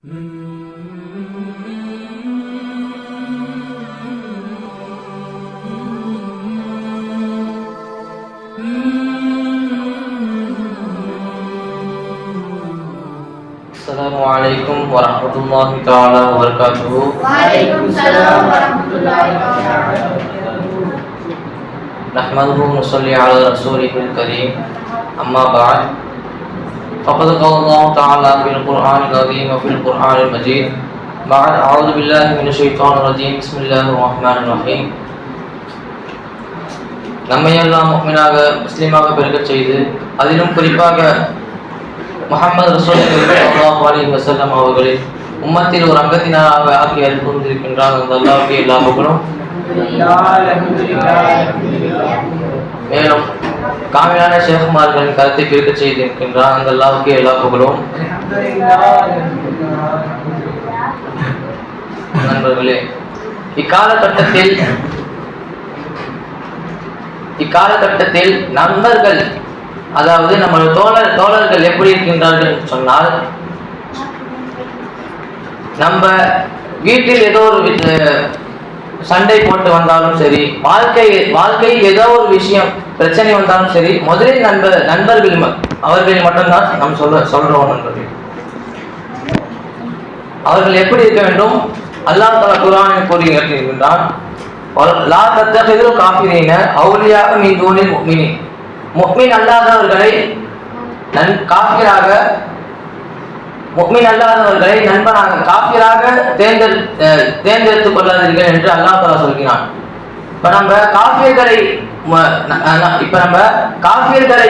السلام عليكم ورحمة الله تعالى وبركاته. وعليكم السلام ورحمة الله وبركاته. نحمده ونصلي على رسوله الكريم. أما بعد فقد قال الله تعالى في القرآن العظيم وفي القرآن المجيد بعد أعوذ بالله من الشيطان الرجيم بسم الله الرحمن الرحيم. நம்மையெல்லாம் முஃமினாக முஸ்லிமாக பெருகச் செய்து அதிலும் குறிப்பாக முஹம்மது ரசூலுல்லாஹி அலைஹி வஸல்லம் அவர்களை உம்மத்தில் ஒரு அங்கத்தினராக ஆக்கி அருள்புரிந்திருக்கின்றார். அந்த அல்லாஹ்வுக்கு எல்லா புகழும். மேலும் காமிலான ஷேகுமார்களின் கருத்தை பிரிக்கச் செய்திருக்கின்றார். அந்த அல்லாஹ்வுக்கு எல்லா புகழும். நண்பர்களே, இக்காலகட்டத்தில் நண்பர்கள், அதாவது நம்மளோட தோழர்கள் எப்படி இருக்கின்றார்கள் சொன்னால், நம்ம வீட்டில் ஏதோ ஒரு சண்டை போட்டு வந்தாலும் சரி, வாழ்க்கையில் ஏதோ ஒரு விஷயம் பிரச்சனை வந்தாலும் சரி, முதலில் நண்பர்கள் அவர்கள் மட்டும்தான் நாம் சொல்றோம். நண்பர்கள் அவர்கள் எப்படி இருக்க வேண்டும்? அல்லாஹ் தஆலா குர்ஆனில் கூறுகின்றான், லா தத்தகிது காஃபிரீன அவுலியா மின் தூனில் முஃமினீன். முஃமின் அல்லாதவர்களை நண்பனாக காஃபிராக தேர்ந்தெடுத்துக் கொள்ளாதீர்கள் என்று அல்லாஹ் தஆலா சொல்கிறான். இப்ப நம்ம காஃபிர்களை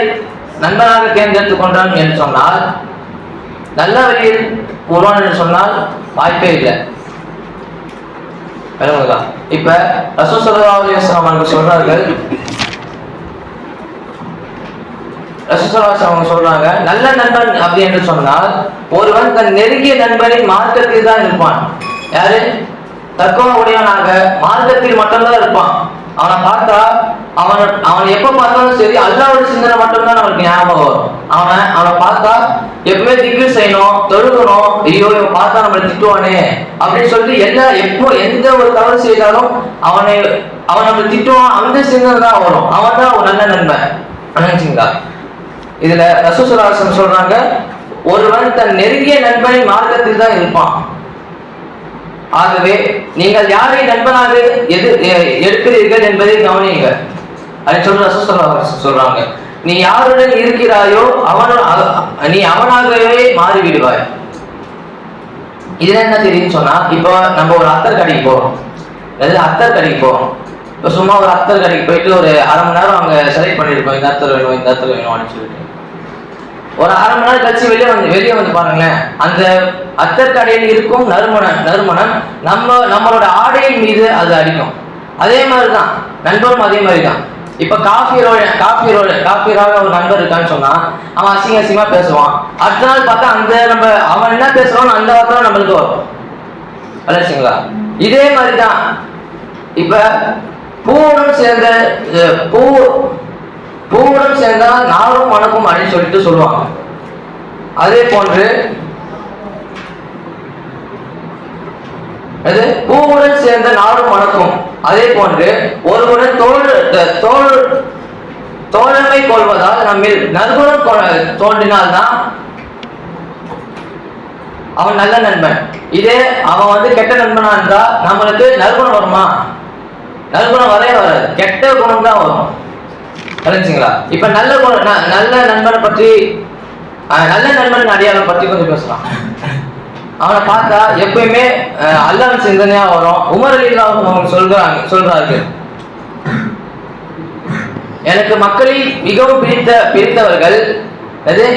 நண்பனாக தேர்ந்தெடுத்துக் கொண்டோம் என்று சொன்னால், நல்ல வழியில் கூறுவான் என்று சொன்னால் வாய்ப்பே இல்லை. இப்ப ரசூல் ஸல்லல்லாஹு அலைஹி வஸல்லம் அவர்கள் சொல்றாங்க, நல்ல நண்பன் அப்படி என்று சொன்னால் ஒருவன் தன் நெருங்கிய நண்பனின் மார்க்கத்தில் தான் இருப்பான். யாரு? தக்குவா உடையவனாக மார்க்கத்தில் மட்டும்தான் இருப்பான். அவனை பார்த்தா அவன் எப்ப பார்த்தாலும் சரி அல்லாஹ்வுடைய சிந்தனை மட்டும்தான் அவனுக்கு ஞாபகம் வரும். அவனை பார்த்தா எப்பவுமே திக்ர் செய்யணும், தொழுகணும், ஐயோ இவன் பார்த்தா நம்மளை திட்டுவானே அப்படின்னு சொல்லிட்டு எந்த ஒரு தவறு செய்தாலும் அவன் நம்மளை திட்டுவான், அந்த சிந்தனை தான் வரும். அவன் தான் ஒரு நல்ல நண்பன். நினைச்சிங்களா? இதுல ரசூல் ஸல்லல்லாஹு அலைஹி வஸல்லம் சொல்றாங்க, ஒருவன் தன் நெருங்கிய நண்பனின் மார்க்கத்தில் தான் இருப்பான். ஆகவே நீங்கள் யாரை நண்பனாக எடுக்கிறீர்கள் என்பதை கவனியுங்க. அதை சொல்ற ரசூல் ஸல்லல்லாஹு அலைஹி வஸல்லம் சொல்றாங்க, நீ யாருடன் இருக்கிறாயோ நீ அவனாகவே மாறிவிடுவாய். இதுல என்ன தெரியும்னு சொன்னா, இப்போ நம்ம ஒரு அத்தர் கடைக்கு போறோம். இப்போ சும்மா ஒரு அத்தர் கடைக்கு போயிட்டு ஒரு அரை மணி நேரம் அவங்க செலக்ட் பண்ணிருக்கோம், இந்த அத்தர் வேணும் அப்படின்னு சொல்லிட்டு ஒரு அரை மணி நேரம் கழிச்சு வெளியே வந்து பாருங்களேன், அந்த அத்தர் கடையில் இருக்கும் நறுமணம் நம்மளோட ஆடையின் மீது அது அடிக்கும். அதே மாதிரிதான் நண்பரும் அதே மாதிரிதான். இப்ப காஃபிராக ஒரு நண்பர் இருக்கான்னு சொன்னா அவன் அசிங்கமா பேசுவான். அடுத்த நாள் பார்த்தா அவன் என்ன பேசுறான்னு அந்த வார்த்தை நம்மளுக்கு வரும். வளர்ச்சிங்களா? இதே மாதிரிதான் இப்ப பூவுடன் சேர்ந்தால் நாளும் மணக்கும் அப்படின்னு சொல்லிட்டு சொல்லுவாங்க. அதே போன்று பூவுடன் சேர்ந்த நாடும் மணக்கும். அதே போன்று ஒருவருடன் தோழமை கொள்வதால் நம்மில் நற்குணம் தோன்றினால்தான் அவன் நல்ல நண்பன். இதே அவன் கெட்ட நண்பனா இருந்தா நம்மளுக்கு நற்குணம் வருமா? நற்குணம் வரவே வராது, கெட்ட குணம் தான் வரும். தெரிஞ்சுங்களா? இப்ப நல்ல நண்பன் அடையாளம் பற்றி கொஞ்சம் பேசலாம். அவனை பார்த்தா எப்பயுமே அல்லாஹ் சிந்தனையா வரும். உமர் ரலியல்லாஹு அன்ஹு சொல்றார்கள், எனக்கு மக்களில் மிகவும் பிடித்தவர்கள்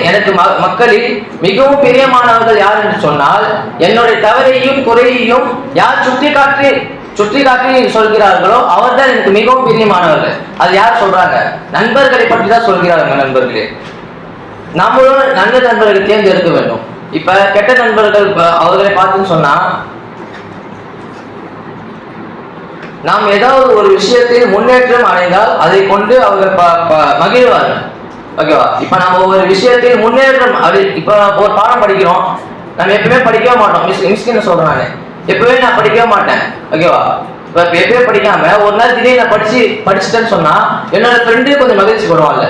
எனக்கு மக்களில் மிகவும் பிரியமானவர்கள் யார் என்று சொன்னால், என்னுடைய தவறையும் குறையையும் யார் சுட்டி காட்டி சொல்கிறார்களோ அவர்தான் எனக்கு மிகவும் பிரியமானவர்கள். அது யார் சொல்றாங்க? நண்பர்களை பற்றி தான் சொல்கிறார்கள். நண்பர்களே, நம்மளும் நல்ல நண்பர்களை தேர்ந்தெடுக்க வேண்டும். இப்ப கெட்ட நண்பர்கள் அவர்களை பார்த்துன்னு சொன்னா, நாம் ஏதாவது ஒரு விஷயத்தில் முன்னேற்றம் அடைந்தால் அதை கொண்டு அவர்கள் மகிழ்வார்கள். ஓகேவா? இப்ப நம்ம ஒரு விஷயத்தில் முன்னேற்றம், இப்ப ஒரு பாடம் படிக்கிறோம், நம்ம எப்பவுமே படிக்கவே மாட்டோம். மிஸ்கின்னு சொல்றேன் நான், எப்பவுமே நான் படிக்கவே மாட்டேன். ஓகேவா? இப்போ எப்பவுமே படிக்காம ஒரு நாள் திடீர்னு நான் படிச்சுட்டேன்னு சொன்னா என்னோட ஃப்ரெண்டு கொஞ்சம் மகிழ்ச்சி படுவான்ல,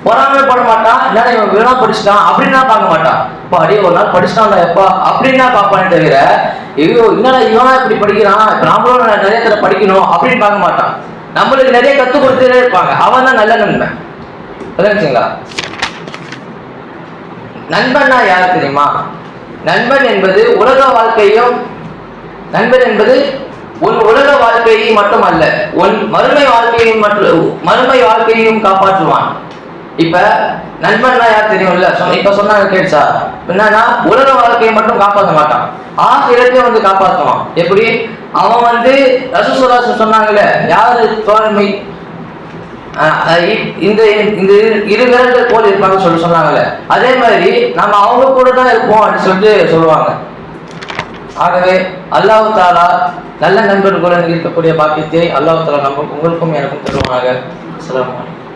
பொறாமை பட மாட்டான். இல்லைன்னா இவன் வீணா படிச்சுட்டான் அப்படின்னா பார்க்க மாட்டான். இப்போ அடியே ஒரு நாள் படிச்சுட்டான்டா எப்பா அப்படின்னா பார்ப்பானே தவிர, ஐயோ என்னடா இவனா இப்படி படிக்கிறான், இப்போ நாமளும் நிறைய தடவை படிக்கணும் அப்படின்னு பார்க்க மாட்டான். நம்மளுக்கு நிறைய கற்றுக் கொடுத்துட்டே இருப்பாங்க. அவன் தான் நல்ல நண்பன். புரிஞ்சுங்களா? நண்பன்னா யார் தெரியுமா? நண்பன் என்பது உலக வாழ்க்கையும், நண்பன் என்பது உன் உலக வாழ்க்கையை மட்டும் அல்ல, உன் மறுமை வாழ்க்கையையும் காப்பாற்றுவான். இப்ப நண்பன்னா யார் தெரியும்ல? இப்ப சொன்னாங்க கேட்சா என்னன்னா, உலக வாழ்க்கையை மட்டும் காப்பாற்ற மாட்டான், ஆகிரத்தையும் வந்து காப்பாற்றுவான். எப்படி? அவன் வந்து ரசூலுல்லாஹ் சொன்னாங்கல்ல, யாரு தோழமை இந்த இந்த இரு விரல்கள் போல் இருப்பாங்கன்னு சொன்னாங்கல்ல, அதே மாதிரி நம்ம அவங்க கூட தான் இருப்போம் அப்படின்னு சொல்லிட்டு சொல்லுவாங்க. ஆகவே அல்லாஹ் தாலா நல்ல நண்பர்களுடன் இருக்கக்கூடிய பாக்கியத்தை அல்லாஹ் தாலா உங்களுக்கும் எனக்கும் தருவாங்க. அஸ்ஸலாமு அலைக்கும்.